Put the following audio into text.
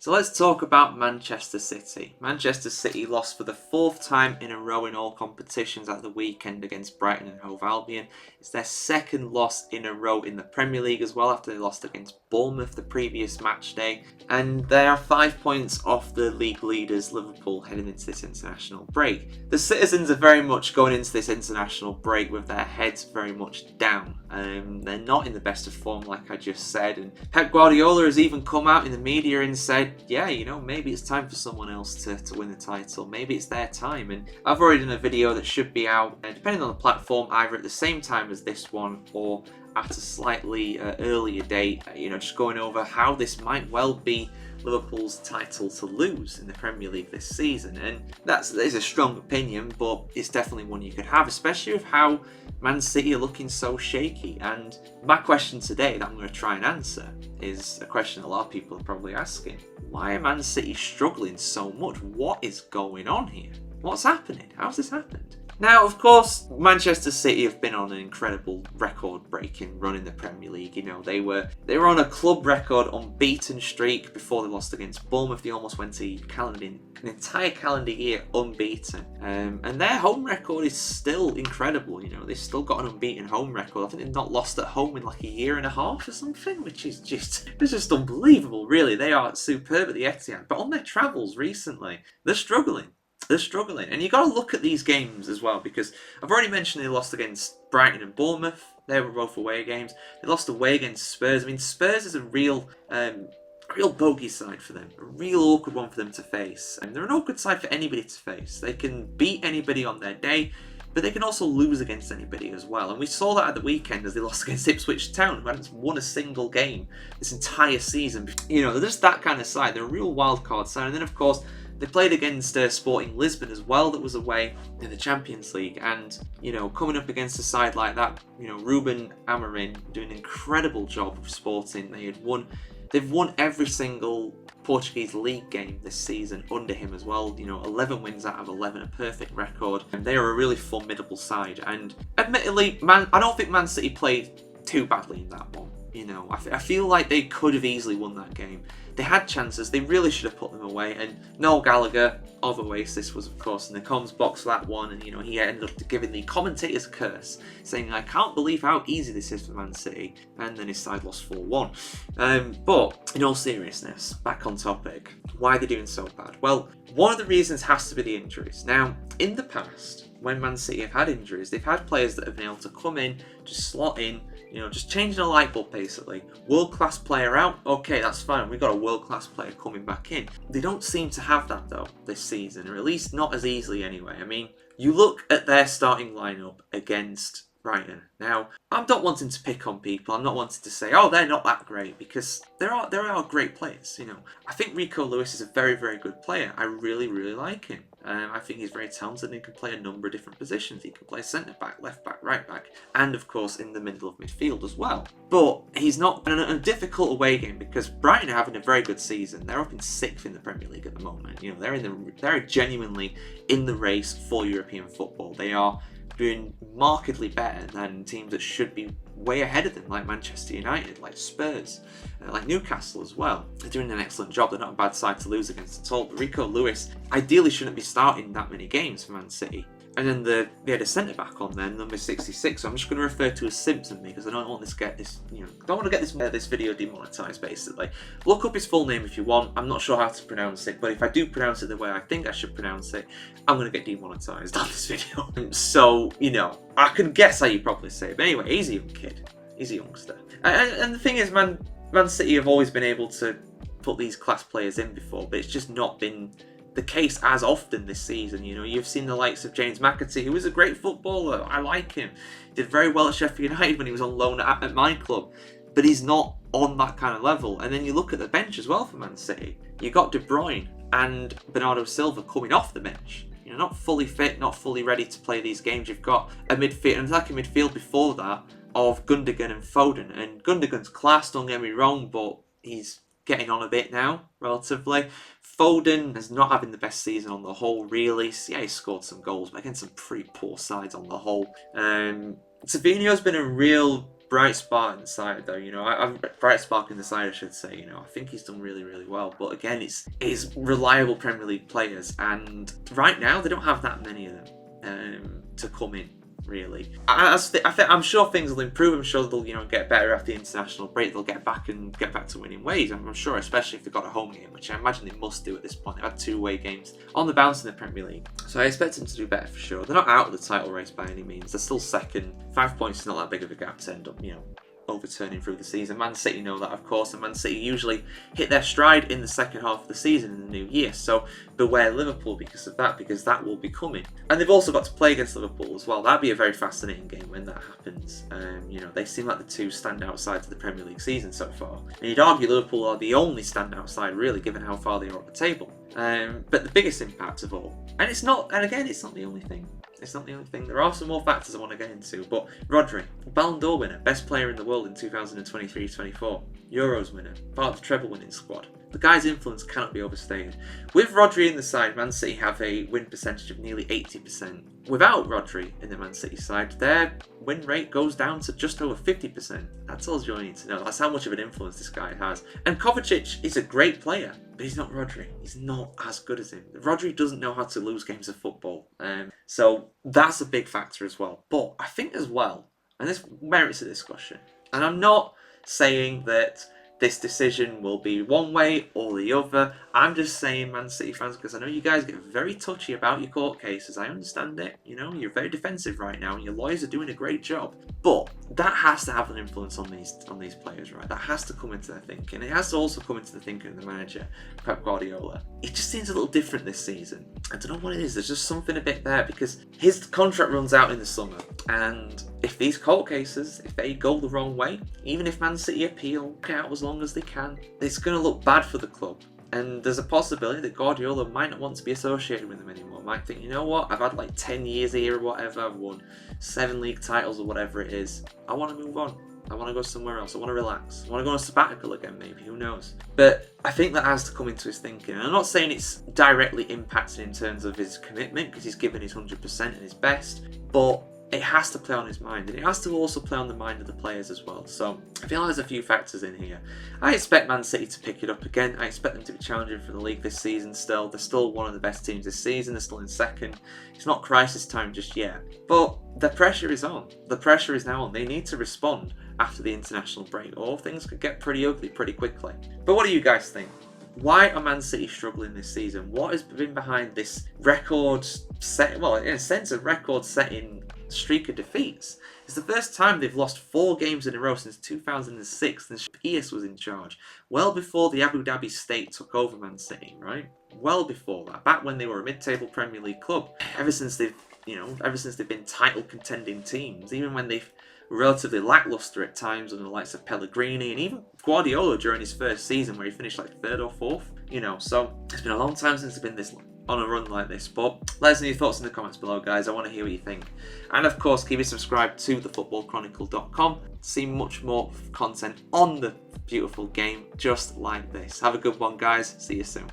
So let's talk about Manchester City. Manchester City lost for the fourth time in a row in all competitions at the weekend against Brighton and Hove Albion. It's their second loss in a row in the Premier League as well, after they lost against Bournemouth the previous match day. And they are 5 points off the league leaders Liverpool heading into this international break. The citizens are very much going into this international break with their heads very much down. They're not in the best of form, like I just said, and Pep Guardiola has even come out in the media and said, yeah, maybe it's time for someone else to win the title. Maybe it's their time. And I've already done a video that should be out, depending on the platform, either at the same time as this one or at a slightly earlier date, just going over how this might well be Liverpool's title to lose in the Premier League this season. And that is a strong opinion, but it's definitely one you could have, especially with how Man City are looking so shaky. And my question today that I'm going to try and answer is a question a lot of people are probably asking. Why are Man City struggling so much? What is going on here? What's happening? How's this happened? Now, of course, Manchester City have been on an incredible record-breaking run in the Premier League. They were on a club record unbeaten streak before they lost against Bournemouth. They almost went an entire calendar year unbeaten. And their home record is still incredible. They've still got an unbeaten home record. I think they've not lost at home in like a year and a half or something, which is just unbelievable, really. They are superb at the Etihad. But on their travels recently, they're struggling. And you've got to look at these games as well, because I've already mentioned they lost against Brighton and Bournemouth. They were both away games. They lost away against Spurs. I mean, Spurs is a real bogey side for them. A real awkward one for them to face. And they're an awkward side for anybody to face. They can beat anybody on their day, but they can also lose against anybody as well. And we saw that at the weekend as they lost against Ipswich Town, who hadn't won a single game this entire season. They're just that kind of side. They're a real wild card side. And then, of course, they played against Sporting Lisbon as well, that was away in the Champions League. And, coming up against a side like that, Ruben Amorim doing an incredible job of Sporting. They've won every single Portuguese league game this season under him as well. 11 wins out of 11, a perfect record. And they are a really formidable side. And admittedly, I don't think Man City played too badly in that one. I feel like they could have easily won that game. They had chances, they really should have put them away. And Noel Gallagher of Oasis was, of course, in the comms box for that one. And, he ended up giving the commentators a curse, saying, I can't believe how easy this is for Man City. And then his side lost 4-1. But in all seriousness, back on topic, why are they doing so bad? Well, one of the reasons has to be the injuries. Now, in the past, when Man City have had injuries, they've had players that have been able to come in, just slot in, just changing a light bulb basically. World-class player out, okay, that's fine. We've got a world-class player coming back in. They don't seem to have that though this season, or at least not as easily anyway. I mean, you look at their starting lineup against Brighton. Now, I'm not wanting to pick on people. I'm not wanting to say, oh, they're not that great, because there are great players. I think Rico Lewis is a very, very good player. I really, really like him. I think he's very talented and he can play a number of different positions. He can play centre back, left back, right back, and of course in the middle of midfield as well. But he's not in a difficult away game, because Brighton are having a very good season. They're up in 6th in the Premier League at the moment. They're genuinely in the race for European football. They are doing markedly better than teams that should be way ahead of them, like Manchester United, like Spurs, like Newcastle as well. They're doing an excellent job. They're not a bad side to lose against at all. But Rico Lewis ideally shouldn't be starting that many games for Man City. And then they had a centre back on there, number 66. So I'm just going to refer to as Simpson, because I don't want to get this this video demonetized. Basically, look up his full name if you want. I'm not sure how to pronounce it, but if I do pronounce it the way I think I should pronounce it, I'm going to get demonetized on this video. So I can guess how you probably say it. But anyway, he's a young kid. He's a youngster. And the thing is, Man City have always been able to put these class players in before, but it's just not been the case as often this season. You've seen the likes of James McAtee, who is a great footballer. I like him. Did very well at Sheffield United when he was on loan at my club, but he's not on that kind of level. And then you look at the bench as well for Man City. You got De Bruyne and Bernardo Silva coming off the bench. Not fully fit, not fully ready to play these games. You've got an attacking midfield before that of Gundogan and Foden. And Gundogan's class, don't get me wrong, but he's getting on a bit now, relatively. Foden is not having the best season on the whole, really. Yeah, he scored some goals, but against some pretty poor sides on the whole. Savino's been a real bright spark in the side, though. Bright spark in the side, I should say. I think he's done really, really well. But again, it's reliable Premier League players, and right now they don't have that many of them to come in. Really, I'm sure things will improve. I'm sure they'll get better after the international break. They'll get back to winning ways. I'm sure, especially if they've got a home game, which I imagine they must do at this point. They've had 2 away games on the bounce in the Premier League, so I expect them to do better for sure. They're not out of the title race by any means. They're still second. 5 points is not that big of a gap to end up overturning through the season. Man City know that, of course, and Man City usually hit their stride in the second half of the season in the new year, so beware Liverpool because of that, because that will be coming. And they've also got to play against Liverpool as well. That'd be a very fascinating game when that happens. They seem like the 2 standout sides of the Premier League season so far, and you'd argue Liverpool are the only standout side really, given how far they are up the table. But the biggest impact of all, and it's not the only thing. It's not the only thing. There are some more factors I want to get into, but Rodri, Ballon d'Or winner, best player in the world in 2023-24, Euros winner, part of the treble winning squad. The guy's influence cannot be overstated. With Rodri in the side, Man City have a win percentage of nearly 80%. Without Rodri in the Man City side, their win rate goes down to just over 50%. That tells you all you need to know. That's how much of an influence this guy has. And Kovacic is a great player, but he's not Rodri. He's not as good as him. Rodri doesn't know how to lose games of football. So that's a big factor as well. But I think as well, and this merits a discussion, and I'm not saying that this decision will be one way or the other. I'm just saying, Man City fans, because I know you guys get very touchy about your court cases. I understand it. You're very defensive right now, and your lawyers are doing a great job. But that has to have an influence on these players, right? That has to come into their thinking. It has to also come into the thinking of the manager, Pep Guardiola. It just seems a little different this season. I don't know what it is. There's just something a bit there, because his contract runs out in the summer, and if these court cases, if they go the wrong way, even if Man City appeal out as long as they can, it's going to look bad for the club. And there's a possibility that Guardiola might not want to be associated with them anymore. Might think, you know what, I've had like 10 years here or whatever, I've won 7 league titles or whatever it is. I want to move on. I want to go somewhere else. I want to relax. I want to go on a sabbatical again, maybe. Who knows? But I think that has to come into his thinking. And I'm not saying it's directly impacted in terms of his commitment, because he's given his 100% and his best. But it has to play on his mind, and it has to also play on the mind of the players as well. So I feel like there's a few factors in here. I expect Man City to pick it up again. I expect them to be challenging for the league this season still. They're still one of the best teams this season. They're still in second. It's not crisis time just yet. But the pressure is on. The pressure is now on. They need to respond after the international break, or things could get pretty ugly pretty quickly. But what do you guys think? Why are Man City struggling this season? What has been behind this in a sense, a record-setting streak of defeats? It's the first time they've lost 4 games in a row since 2006, and Pierce was in charge. Well before the Abu Dhabi state took over Man City, right? Well before that, back when they were a mid-table Premier League club. Ever since they've been title contending teams, even when they've relatively lackluster at times under the likes of Pellegrini and even Guardiola during his first season where he finished like 3rd or 4th. So it's been a long time since they've been this on a run like this. But let us know your thoughts in the comments below, guys. I want to hear what you think. And of course, keep you subscribed to thefootballchronicle.com to see much more content on the beautiful game just like this. Have a good one, guys. See you soon.